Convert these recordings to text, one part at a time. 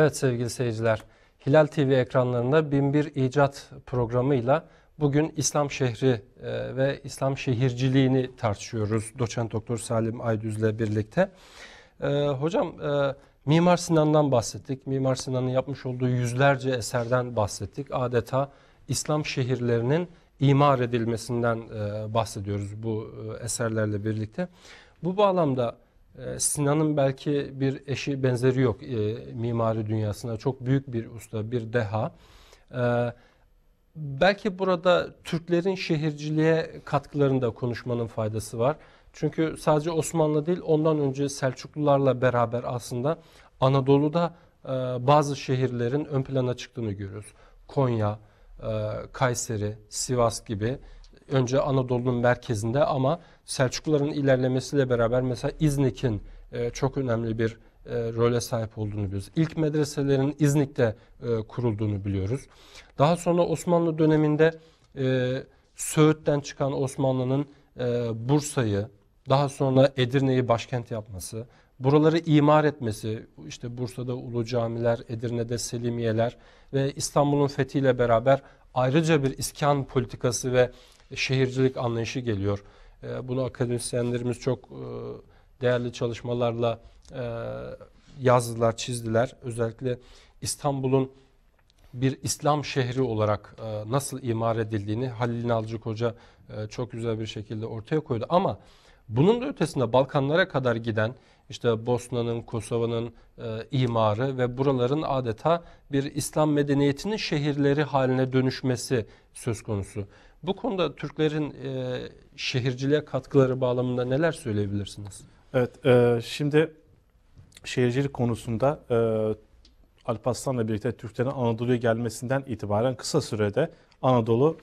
Evet sevgili seyirciler, Hilal TV ekranlarında Binbir İcat programıyla bugün İslam şehri ve İslam şehirciliğini tartışıyoruz. Doçent Doktor Salim Aydüz'le birlikte. Hocam Mimar Sinan'dan bahsettik. Mimar Sinan'ın yapmış olduğu yüzlerce eserden bahsettik. Adeta İslam şehirlerinin imar edilmesinden bahsediyoruz bu eserlerle birlikte. Bu bağlamda Sinan'ın belki bir eşi benzeri yok mimari dünyasında. Çok büyük bir usta, bir deha. Belki burada Türklerin şehirciliğe katkılarını da konuşmanın faydası var. Çünkü sadece Osmanlı değil, ondan önce Selçuklularla beraber aslında Anadolu'da bazı şehirlerin ön plana çıktığını görüyoruz. Konya, Kayseri, Sivas gibi. Önce Anadolu'nun merkezinde ama Selçukluların ilerlemesiyle beraber mesela İznik'in çok önemli bir role sahip olduğunu biliyoruz. İlk medreselerin İznik'te kurulduğunu biliyoruz. Daha sonra Osmanlı döneminde Söğüt'ten çıkan Osmanlı'nın Bursa'yı, daha sonra Edirne'yi başkent yapması, buraları imar etmesi, işte Bursa'da Ulu Camiler, Edirne'de Selimiyeler ve İstanbul'un fethiyle beraber ayrıca bir iskan politikası ve şehircilik anlayışı geliyor. Bunu akademisyenlerimiz çok değerli çalışmalarla yazdılar, çizdiler. Özellikle İstanbul'un bir İslam şehri olarak nasıl imar edildiğini Halil Nalcık Hoca çok güzel bir şekilde ortaya koydu. Ama bunun da ötesinde Balkanlara kadar giden işte Bosna'nın, Kosova'nın imarı ve buraların adeta bir İslam medeniyetinin şehirleri haline dönüşmesi söz konusu. Bu konuda Türklerin şehirciliğe katkıları bağlamında neler söyleyebilirsiniz? Evet, şimdi şehircilik konusunda Alparslan'la birlikte Türklerin Anadolu'ya gelmesinden itibaren kısa sürede Anadolu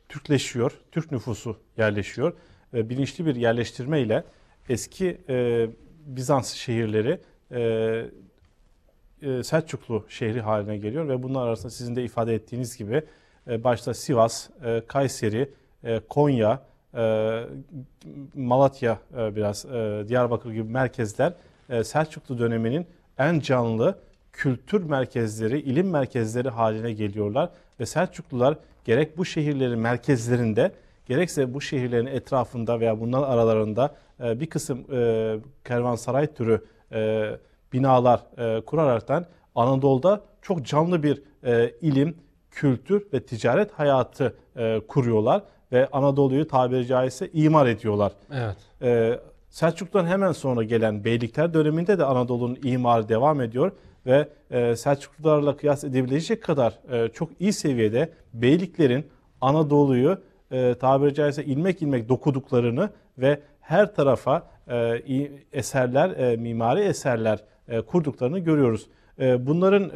Türkleşiyor, Türk nüfusu yerleşiyor. Bilinçli bir yerleştirme ile eski Bizans şehirleri Selçuklu şehri haline geliyor ve bunlar arasında sizin de ifade ettiğiniz gibi başta Sivas, Kayseri, Konya, Malatya, biraz Diyarbakır gibi merkezler Selçuklu döneminin en canlı kültür merkezleri, ilim merkezleri haline geliyorlar ve Selçuklular gerek bu şehirlerin merkezlerinde gerekse bu şehirlerin etrafında veya bunların aralarında bir kısım kervansaray türü binalar kuraraktan Anadolu'da çok canlı bir ilim, kültür ve ticaret hayatı kuruyorlar ve Anadolu'yu tabiri caizse imar ediyorlar. Evet. Selçuklu'dan hemen sonra gelen Beylikler döneminde de Anadolu'nun imarı devam ediyor ve Selçuklularla kıyas edebilecek kadar çok iyi seviyede beyliklerin Anadolu'yu tabiri caizse ilmek ilmek dokuduklarını ve her tarafa eserler, mimari eserler kurduklarını görüyoruz. Bunların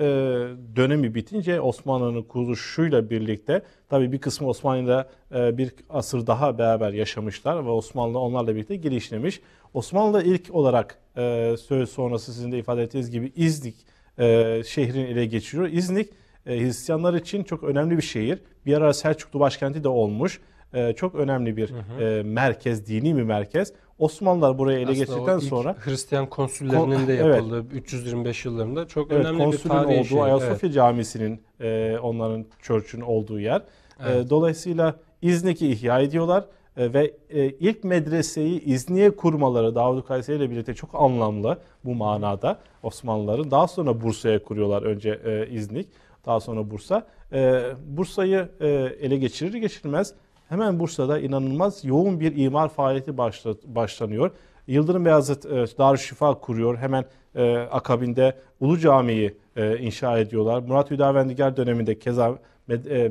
dönemi bitince Osmanlı'nın kuruluşuyla birlikte tabii bir kısmı Osmanlı'yla bir asır daha beraber yaşamışlar ve Osmanlı onlarla birlikte geliştirmiş. Osmanlı ilk olarak söz sonrası sizin de ifade ettiğiniz gibi İznik şehrini ele geçiriyor. İznik Hristiyanlar için çok önemli bir şehir. Bir ara Selçuklu başkenti de olmuş. Çok önemli bir merkez, dini bir merkez. Osmanlılar burayı ele geçirdikten sonra Hristiyan konsüllerinin de yapıldığı 325 yıllarında çok önemli bir tarihi olduğu şehir. Ayasofya Camisi'nin onların church'ün olduğu yer. Evet. Dolayısıyla İznik'i ihya ediyorlar ve ilk medreseyi İznik'e kurmaları Davud Kayseri ile birlikte çok anlamlı bu manada Osmanlıların. Daha sonra Bursa'ya kuruyorlar, önce İznik, daha sonra Bursa. Bursa'yı ele geçirir geçirmez hemen Bursa'da inanılmaz yoğun bir imar faaliyeti başlanıyor. Yıldırım Beyazıt Darüşşifa kuruyor. Hemen akabinde Ulu Cami'yi inşa ediyorlar. Murat Hüdavendigar döneminde keza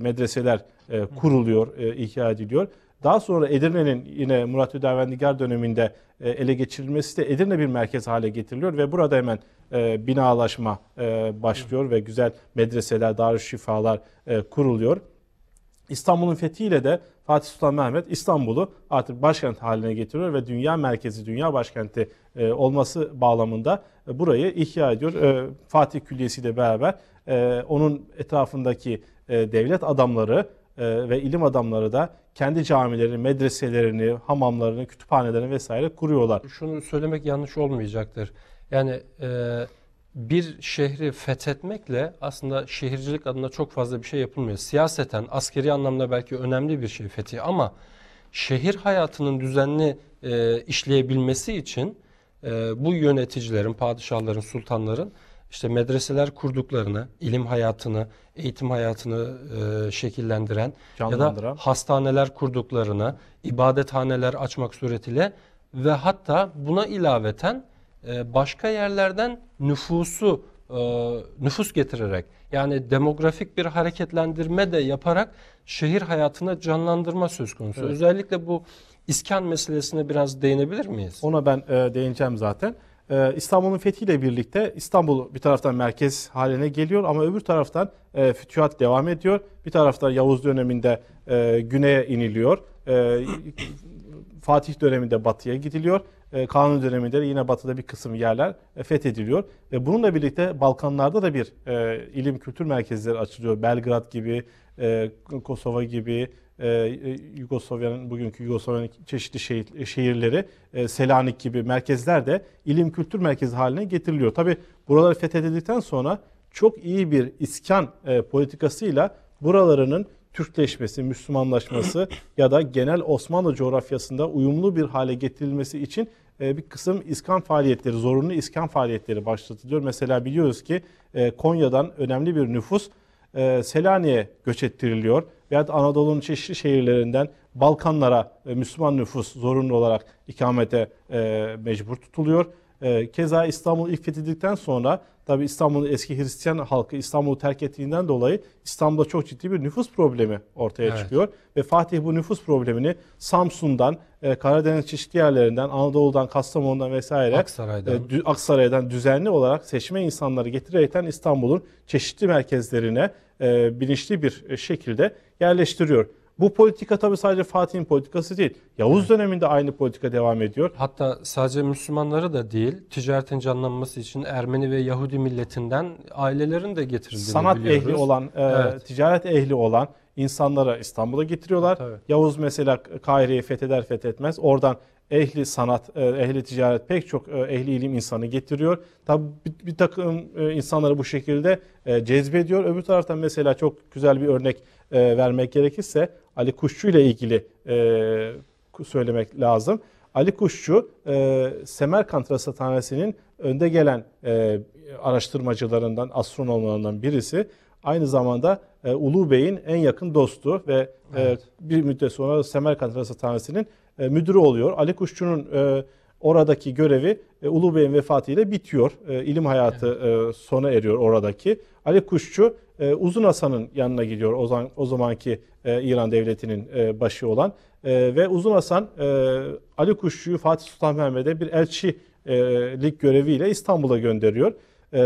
medreseler kuruluyor, ihya ediliyor. Daha sonra Edirne'nin yine Murat Hüdavendigar döneminde ele geçirilmesi de Edirne bir merkez hale getiriliyor ve burada hemen binalaşma başlıyor ve güzel medreseler, darüşşifalar kuruluyor. İstanbul'un fethiyle de Fatih Sultan Mehmet İstanbul'u artık başkent haline getiriyor ve dünya merkezi, dünya başkenti olması bağlamında burayı ihya ediyor. Fatih Külliyesi ile beraber onun etrafındaki devlet adamları ve ilim adamları da kendi camilerini, medreselerini, hamamlarını, kütüphanelerini vesaire kuruyorlar. Şunu söylemek yanlış olmayacaktır. Yani bir şehri fethetmekle aslında şehircilik adına çok fazla bir şey yapılmıyor. Siyaseten, askeri anlamda belki önemli bir şey fethi ama şehir hayatının düzenli işleyebilmesi için bu yöneticilerin, padişahların, sultanların işte medreseler kurduklarını, ilim hayatını, eğitim hayatını şekillendiren ya da Canlandıran. hastaneler kurduklarını, ibadethaneler açmak suretiyle ve hatta buna ilaveten başka yerlerden nüfus getirerek yani demografik bir hareketlendirme de yaparak şehir hayatını canlandırma söz konusu. Evet. Özellikle bu iskan meselesine biraz değinebilir miyiz? Ona ben değineceğim zaten. İstanbul'un fethiyle birlikte İstanbul bir taraftan merkez haline geliyor ama öbür taraftan fütühat devam ediyor. Bir taraftan Yavuz döneminde güneye iniliyor. Fatih döneminde batıya gidiliyor. Kanuni döneminde de yine batıda bir kısım yerler fethediliyor. Bununla birlikte Balkanlarda da bir ilim kültür merkezleri açılıyor. Belgrad gibi, Kosova gibi, Yugoslavya'nın bugünkü Yugoslavya'nın çeşitli şehirleri, Selanik gibi merkezler de ilim kültür merkezi haline getiriliyor. Tabi buralar fethedildikten sonra çok iyi bir iskan politikasıyla buralarının Türkleşmesi, Müslümanlaşması ya da genel Osmanlı coğrafyasında uyumlu bir hale getirilmesi için bir kısım iskan faaliyetleri, zorunlu iskan faaliyetleri başlatılıyor. Mesela biliyoruz ki Konya'dan önemli bir nüfus Selanik'e göç ettiriliyor. Veyahut Anadolu'nun çeşitli şehirlerinden Balkanlara Müslüman nüfus zorunlu olarak ikamete mecbur tutuluyor. Keza İstanbul ilk fethedildikten sonra tabi İstanbul'un eski Hristiyan halkı İstanbul'u terk ettiğinden dolayı İstanbul'da çok ciddi bir nüfus problemi ortaya çıkıyor. Ve Fatih bu nüfus problemini Samsun'dan, Karadeniz çeşitli yerlerinden, Anadolu'dan, Kastamonu'dan vesaire Aksaray'dan düzenli olarak seçme insanları getirerekten İstanbul'un çeşitli merkezlerine bilinçli bir şekilde yerleştiriyor. Bu politika tabii sadece Fatih'in politikası değil. Yavuz döneminde aynı politika devam ediyor. Hatta sadece Müslümanları da değil, ticaretin canlanması için Ermeni ve Yahudi milletinden ailelerin de getirildiğini Sanat biliyoruz. ehli olan, ticaret ehli olan insanlara İstanbul'a getiriyorlar. Tabii. Yavuz mesela Kahire'yi fethetmez. Oradan ehli sanat, ehli ticaret pek çok ehli ilim insanı getiriyor. Tabii bir takım insanları bu şekilde cezbediyor. Öbür taraftan mesela çok güzel bir örnek vermek gerekirse Ali Kuşçu ile ilgili söylemek lazım. Ali Kuşçu Semerkant Rasathanesi'nin önde gelen araştırmacılarından, astronomlarından birisi. Aynı zamanda Ulu Bey'in en yakın dostu ve bir müddet sonra Semerkant Rasathanesi'nin müdürü oluyor. Ali Kuşçu'nun oradaki görevi Ulu Bey'in vefatıyla bitiyor. İlim hayatı sona eriyor oradaki. Ali Kuşçu Uzun Hasan'ın yanına gidiyor, o zamanki İran devletinin başı olan. Ve Uzun Hasan Ali Kuşçu'yu Fatih Sultan Mehmet'e bir elçilik göreviyle İstanbul'a gönderiyor.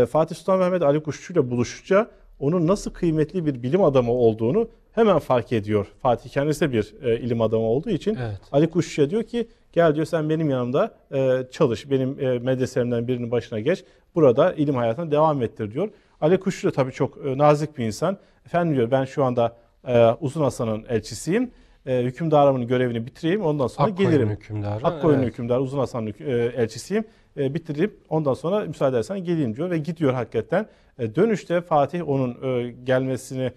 Fatih Sultan Mehmet Ali Kuşçu'yla buluşunca onun nasıl kıymetli bir bilim adamı olduğunu hemen fark ediyor. Fatih kendisi de bir ilim adamı olduğu için Ali Kuşçu'ya diyor ki gel diyor sen benim yanımda çalış, benim medreselerimden birinin başına geç, burada ilim hayatına devam ettir diyor. Ali Kuşçu da tabii çok nazik bir insan. Efendim diyor ben şu anda Uzun Hasan'ın elçisiyim. Hükümdarımın görevini bitireyim ondan sonra gelirim. Akkoyunlu hükümdarı Uzun Hasan'ın elçisiyim. Bitirip ondan sonra müsaade edersen geleyim diyor ve gidiyor hakikaten. Dönüşte Fatih onun gelmesini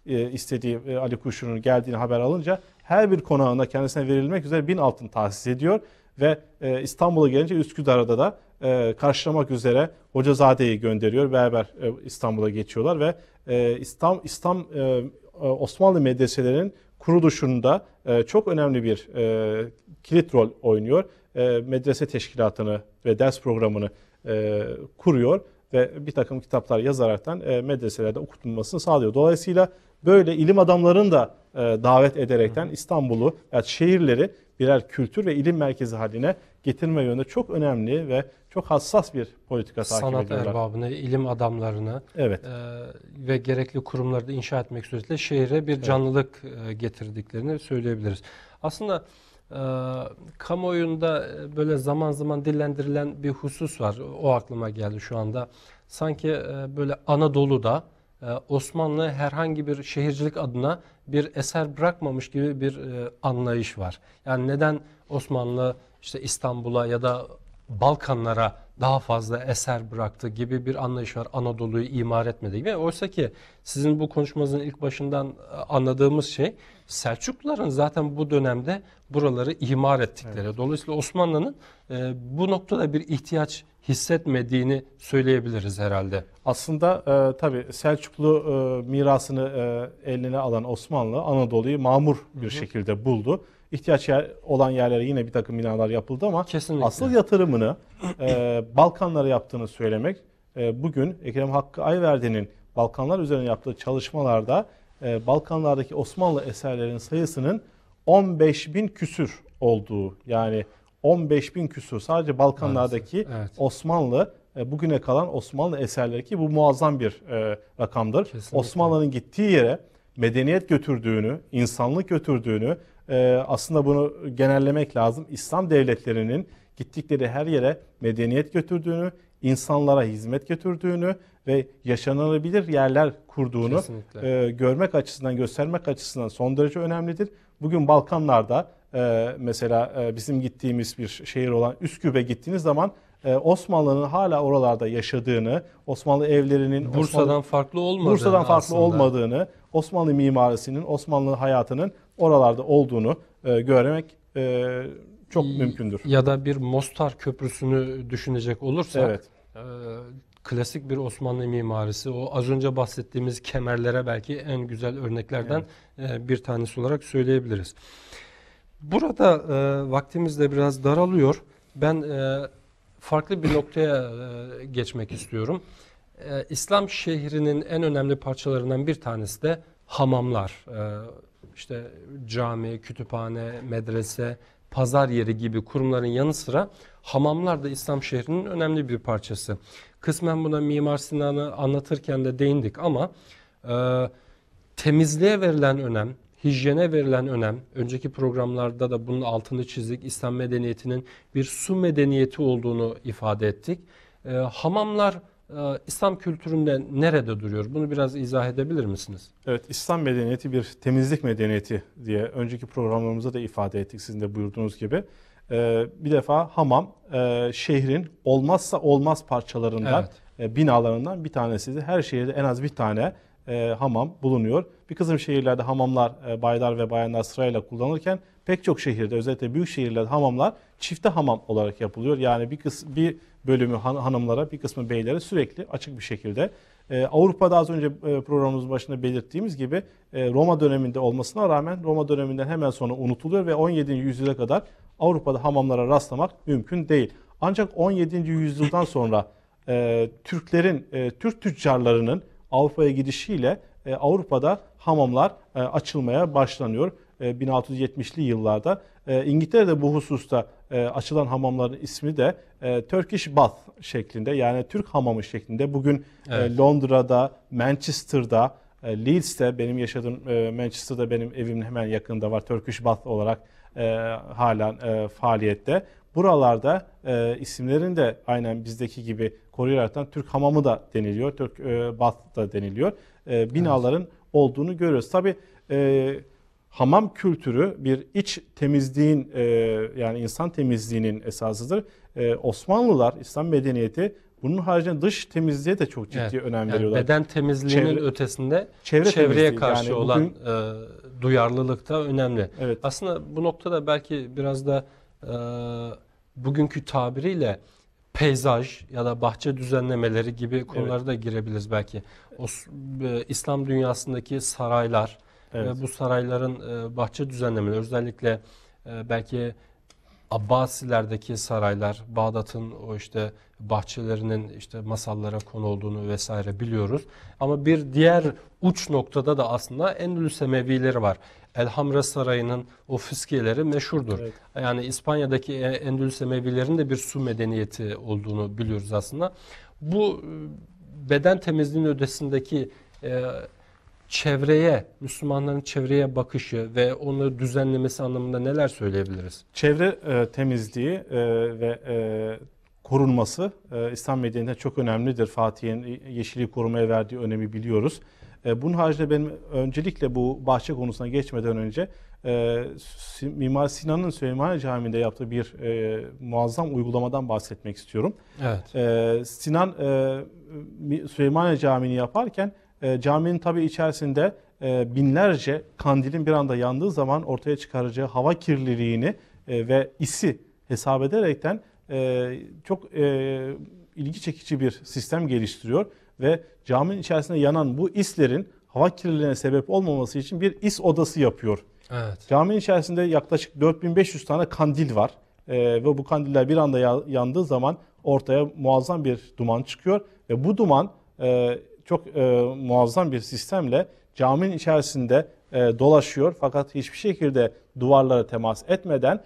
istediği Ali Kuşçu'nun geldiğini haber alınca her bir konağında kendisine verilmek üzere 1000 altın tahsis ediyor ve İstanbul'a gelince Üsküdar'da da karşılamak üzere Hocazade'yi gönderiyor. Beraber İstanbul'a geçiyorlar ve Osmanlı medreselerinin kuruluşunda çok önemli bir kilit rol oynuyor. Medrese teşkilatını ve ders programını kuruyor ve bir takım kitaplar yazaraktan medreselerde okutulmasını sağlıyor. Dolayısıyla böyle ilim adamlarını da davet ederekten İstanbul'u, yani şehirleri birer kültür ve ilim merkezi haline getirme yönünde çok önemli ve çok hassas bir politika takip ediyorlar. Sanat erbabını, ilim adamlarını ve gerekli kurumları da inşa etmek suretiyle şehre bir canlılık getirdiklerini söyleyebiliriz. Aslında kamuoyunda böyle zaman zaman dillendirilen bir husus var. O aklıma geldi şu anda. Sanki böyle Anadolu'da Osmanlı herhangi bir şehircilik adına bir eser bırakmamış gibi bir anlayış var. Yani neden Osmanlı işte İstanbul'a ya da Balkanlara daha fazla eser bıraktı gibi bir anlayış var. Anadolu'yu imar etmedi gibi. Oysa ki sizin bu konuşmanızın ilk başından anladığımız şey Selçukluların zaten bu dönemde buraları imar ettikleri. Evet. Dolayısıyla Osmanlı'nın bu noktada bir ihtiyaç hissetmediğini söyleyebiliriz herhalde. Aslında tabii Selçuklu mirasını eline alan Osmanlı Anadolu'yu mamur bir şekilde buldu. İhtiyaç olan yerlere yine bir takım binalar yapıldı ama Kesinlikle. asıl yatırımını Balkanlara yaptığını söylemek bugün Ekrem Hakkı Ayverdi'nin Balkanlar üzerine yaptığı çalışmalarda Balkanlardaki Osmanlı eserlerin sayısının 15.000 küsür olduğu, yani 15.000 küsur sadece Balkanlardaki Evet. Osmanlı bugüne kalan Osmanlı eserleri, ki bu muazzam bir rakamdır. Kesinlikle. Osmanlı'nın gittiği yere medeniyet götürdüğünü, insanlık götürdüğünü, aslında bunu genellemek lazım. İslam devletlerinin gittikleri her yere medeniyet götürdüğünü, insanlara hizmet götürdüğünü ve yaşanılabilir yerler kurduğunu görmek açısından, göstermek açısından son derece önemlidir. Bugün Balkanlarda mesela bizim gittiğimiz bir şehir olan Üsküp'e gittiğiniz zaman Osmanlı'nın hala oralarda yaşadığını, Osmanlı evlerinin Bursa'dan farklı olmadığını, Osmanlı mimarisinin, Osmanlı hayatının oralarda olduğunu görmek çok mümkündür. Ya da bir Mostar Köprüsü'nü düşünecek olursak, Evet. Klasik bir Osmanlı mimarisi, o az önce bahsettiğimiz kemerlere belki en güzel örneklerden bir tanesi olarak söyleyebiliriz. Burada vaktimiz de biraz daralıyor. Ben farklı bir noktaya geçmek istiyorum. İslam şehrinin en önemli parçalarından bir tanesi de hamamlar. İşte cami, kütüphane, medrese, pazar yeri gibi kurumların yanı sıra hamamlar da İslam şehrinin önemli bir parçası. Kısmen buna Mimar Sinan'ı anlatırken de değindik ama temizliğe verilen önem, hijyene verilen önem, önceki programlarda da bunun altını çizdik. İslam medeniyetinin bir su medeniyeti olduğunu ifade ettik. Hamamlar İslam kültüründe nerede duruyor? Bunu biraz izah edebilir misiniz? Evet, İslam medeniyeti bir temizlik medeniyeti diye önceki programlarımızda da ifade ettik, sizin de buyurduğunuz gibi. Bir defa hamam şehrin olmazsa olmaz parçalarından, binalarından bir tanesidir. Her şehirde en az bir tane hamam bulunuyor. Bir kısım şehirlerde hamamlar baylar ve bayanlar sırayla kullanırken pek çok şehirde, özellikle büyük şehirlerde hamamlar çifte hamam olarak yapılıyor. Yani bir bölümü hanımlara, bir kısmı beylere sürekli açık bir şekilde. Avrupa'da az önce programımızın başında belirttiğimiz gibi Roma döneminde olmasına rağmen Roma döneminden hemen sonra unutuluyor ve 17. yüzyıla kadar Avrupa'da hamamlara rastlamak mümkün değil. Ancak 17. yüzyıldan sonra Türk tüccarlarının Avrupa'ya gidişiyle Avrupa'da hamamlar açılmaya başlanıyor. 1670'li yıllarda. İngiltere'de bu hususta açılan hamamların ismi de Turkish Bath şeklinde, yani Türk hamamı şeklinde. Bugün Londra'da, Manchester'da, Leeds'te, benim yaşadığım Manchester'da benim evimin hemen yakınında var, Turkish Bath olarak halen faaliyette. Buralarda isimlerin de aynen bizdeki gibi koruyaraktan Türk hamamı da deniliyor, Türk Bath da deniliyor. Binaların olduğunu görüyoruz. Tabii hamam kültürü bir iç temizliğin, yani insan temizliğinin esasıdır. Osmanlılar, İslam medeniyeti bunun haricinde dış temizliğe de çok ciddi önem veriyorlar. Beden temizliğinin ötesinde çevreye temizliği, karşı yani olan duyarlılık da önemli. Evet. Aslında bu noktada belki biraz da bugünkü tabiriyle peyzaj ya da bahçe düzenlemeleri gibi konulara da girebiliriz belki. İslam dünyasındaki saraylar ve bu sarayların bahçe düzenlemeleri, özellikle belki Abbasilerdeki saraylar, Bağdat'ın o işte bahçelerinin işte masallara konu olduğunu vesaire biliyoruz. Ama bir diğer uç noktada da aslında Endülüs Emevileri var. Elhamra Sarayı'nın o fıskiyeleri meşhurdur. Evet. Yani İspanya'daki Endülüs Emevilerinin de bir su medeniyeti olduğunu biliyoruz aslında. Bu beden temizliğinin ötesindeki çevreye, Müslümanların çevreye bakışı ve onu düzenlemesi anlamında neler söyleyebiliriz? Çevre temizliği ve korunması İslam medeniyetinde çok önemlidir. Fatih'in yeşili korumaya verdiği önemi biliyoruz. Bunun haricinde benim öncelikle bu bahçe konusuna geçmeden önce Mimar Sinan'ın Süleymaniye Camii'nde yaptığı bir muazzam uygulamadan bahsetmek istiyorum. Evet. Sinan Süleymaniye Camii'ni yaparken caminin tabii içerisinde binlerce kandilin bir anda yandığı zaman ortaya çıkaracağı hava kirliliğini ve isi hesap ederekten çok ilgi çekici bir sistem geliştiriyor ve caminin içerisinde yanan bu islerin hava kirliliğine sebep olmaması için bir is odası yapıyor. Evet. Caminin içerisinde yaklaşık 4500 tane kandil var ve bu kandiller bir anda yandığı zaman ortaya muazzam bir duman çıkıyor ve bu duman çok muazzam bir sistemle caminin içerisinde dolaşıyor fakat hiçbir şekilde duvarlara temas etmeden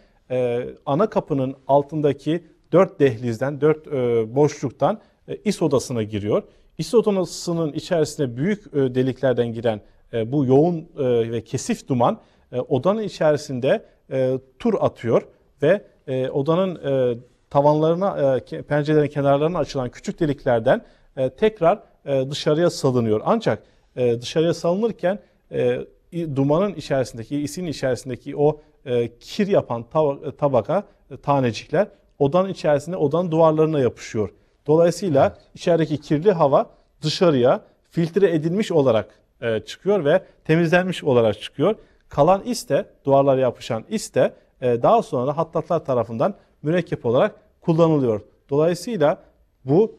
ana kapının altındaki 4 dehlizden, 4 boşluktan is odasına giriyor. İs odasının içerisine büyük deliklerden giren bu yoğun ve kesif duman odanın içerisinde tur atıyor ve odanın tavanlarına, pencerelerin kenarlarına açılan küçük deliklerden tekrar dışarıya salınıyor. Ancak dışarıya salınırken dumanın içerisindeki, isin içerisindeki o kir yapan tabaka, tanecikler odanın içerisinde odanın duvarlarına yapışıyor. Dolayısıyla Evet. içerideki kirli hava dışarıya filtre edilmiş olarak çıkıyor ve temizlenmiş olarak çıkıyor. Kalan is de, duvarlara yapışan is de daha sonra hattatlar tarafından mürekkep olarak kullanılıyor. Dolayısıyla bu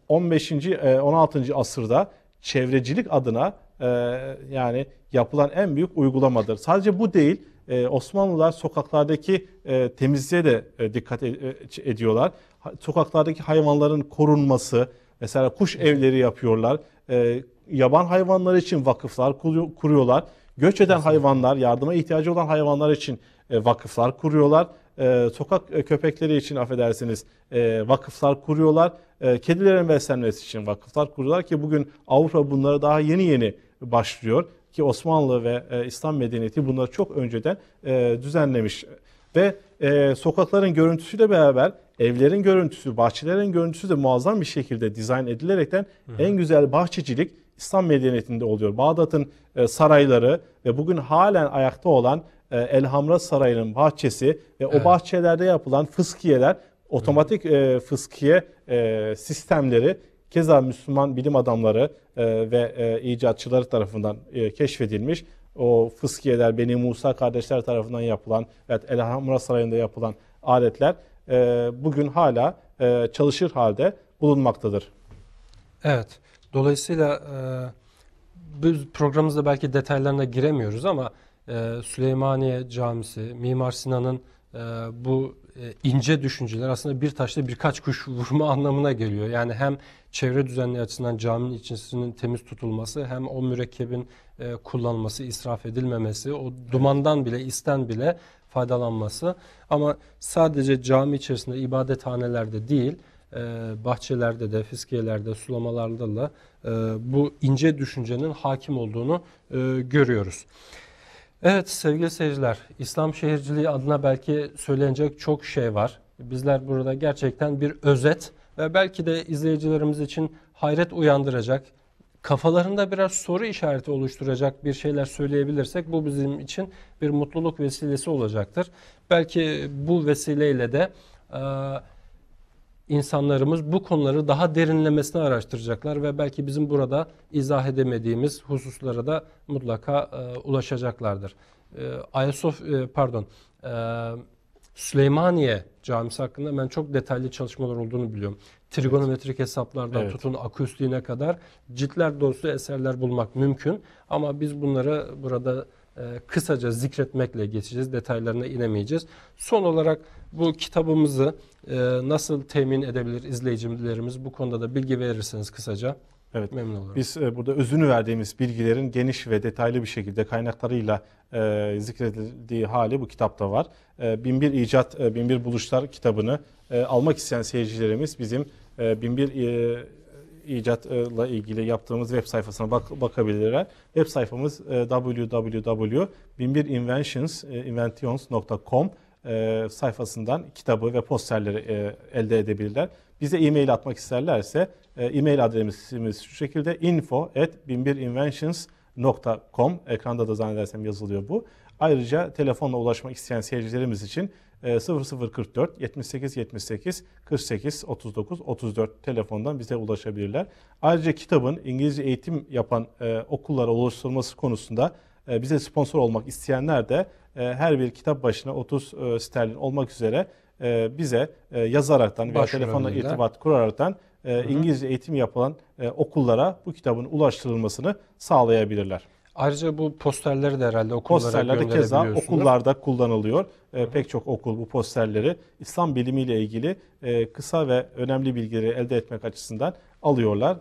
15. 16. asırda çevrecilik adına yani yapılan en büyük uygulamadır. Sadece bu değil, Osmanlılar sokaklardaki temizliğe de dikkat ediyorlar. Sokaklardaki hayvanların korunması, mesela kuş evleri yapıyorlar. Yaban hayvanları için vakıflar kuruyorlar. Göç eden hayvanlar, yardıma ihtiyacı olan hayvanlar için vakıflar kuruyorlar. Sokak köpekleri için affedersiniz vakıflar kuruyorlar. Kedilerin beslenmesi için vakıflar kuruyorlar ki bugün Avrupa bunlara daha yeni yeni başlıyor. Ki Osmanlı ve İslam medeniyeti bunları çok önceden düzenlemiş. Ve sokakların görüntüsüyle beraber evlerin görüntüsü, bahçelerin görüntüsü de muazzam bir şekilde dizayn edilerekten en güzel bahçecilik İslam medeniyetinde oluyor. Bağdat'ın sarayları ve bugün halen ayakta olan Elhamra Sarayı'nın bahçesi ve o bahçelerde yapılan fıskiyeler, otomatik fıskiye sistemleri keza Müslüman bilim adamları ve icatçıları tarafından keşfedilmiş. O fıskiyeler Beni Musa kardeşler tarafından yapılan ve Elhamra Sarayı'nda yapılan aletler bugün hala çalışır halde bulunmaktadır. Evet. Dolayısıyla biz programımızda belki detaylarına giremiyoruz ama Süleymaniye Camisi, Mimar Sinan'ın bu ince düşünceler aslında bir taşla birkaç kuş vurma anlamına geliyor. Yani hem çevre düzenliği açısından caminin içerisinin temiz tutulması, hem o mürekkebin kullanılması, israf edilmemesi, o dumandan bile, isten bile faydalanması. Ama sadece cami içerisinde ibadethanelerde değil, bahçelerde de, fiskiyelerde, sulamalarda da bu ince düşüncenin hakim olduğunu görüyoruz. Evet sevgili seyirciler, İslam şehirciliği adına belki söylenecek çok şey var. Bizler burada gerçekten bir özet ve belki de izleyicilerimiz için hayret uyandıracak, kafalarında biraz soru işareti oluşturacak bir şeyler söyleyebilirsek bu bizim için bir mutluluk vesilesi olacaktır. Belki bu vesileyle de insanlarımız bu konuları daha derinlemesine araştıracaklar ve belki bizim burada izah edemediğimiz hususlara da mutlaka ulaşacaklardır. Süleymaniye Camisi hakkında ben çok detaylı çalışmalar olduğunu biliyorum. Trigonometrik hesaplardan tutun akustiğine kadar ciltler dolusu eserler bulmak mümkün. Ama biz bunları burada kısaca zikretmekle geçeceğiz. Detaylarına inemeyeceğiz. Son olarak bu kitabımızı nasıl temin edebilir izleyicilerimiz? Bu konuda da bilgi verirseniz kısaca memnun olurum. Biz burada özünü verdiğimiz bilgilerin geniş ve detaylı bir şekilde kaynaklarıyla zikredildiği hali bu kitapta var. 1001 İcat, 1001 Buluşlar kitabını almak isteyen seyircilerimiz bizim 1001 icatla ilgili yaptığımız web sayfasına bakabilirler. Web sayfamız www.1001inventions.com sayfasından kitabı ve posterleri elde edebilirler. Bize e-mail atmak isterlerse e-mail adresimiz şu şekilde info@1001inventions.com, ekranda da zannedersem yazılıyor bu. Ayrıca telefonla ulaşmak isteyen seyircilerimiz için 0044 78 78 48 39 34 telefondan bize ulaşabilirler. Ayrıca kitabın İngilizce eğitim yapan okullara ulaştırılması konusunda bize sponsor olmak isteyenler de her bir kitap başına 30 sterlin olmak üzere bize yazaraktan veya telefonla irtibat kuraraktan İngilizce eğitim yapılan okullara bu kitabın ulaştırılmasını sağlayabilirler. Ayrıca bu posterleri de herhalde okullara Posterlerde keza gönderebiliyorsunuz. okullarda kullanılıyor. Pek çok okul bu posterleri İslam bilimiyle ilgili kısa ve önemli bilgileri elde etmek açısından alıyorlar.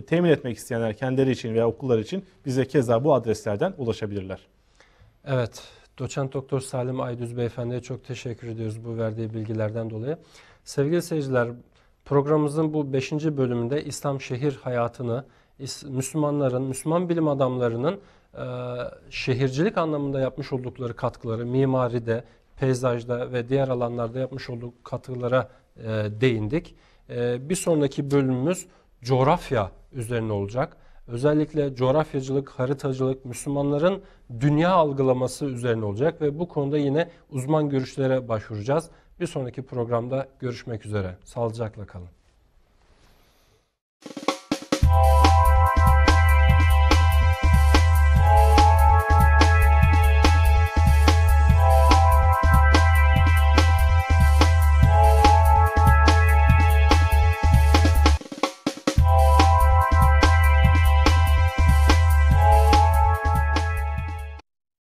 Temin etmek isteyenler kendileri için veya okullar için bize keza bu adreslerden ulaşabilirler. Evet, Doçent Doktor Salim Aydüz Beyefendi'ye çok teşekkür ediyoruz bu verdiği bilgilerden dolayı. Sevgili seyirciler, programımızın bu 5. bölümünde İslam şehir hayatını, Müslümanların, Müslüman bilim adamlarının şehircilik anlamında yapmış oldukları katkıları, mimaride, peyzajda ve diğer alanlarda yapmış olduk katkılara değindik. Bir sonraki bölümümüz coğrafya üzerine olacak. Özellikle coğrafyacılık, haritacılık, Müslümanların dünya algılaması üzerine olacak ve bu konuda yine uzman görüşlere başvuracağız. Bir sonraki programda görüşmek üzere. Sağlıcakla kalın.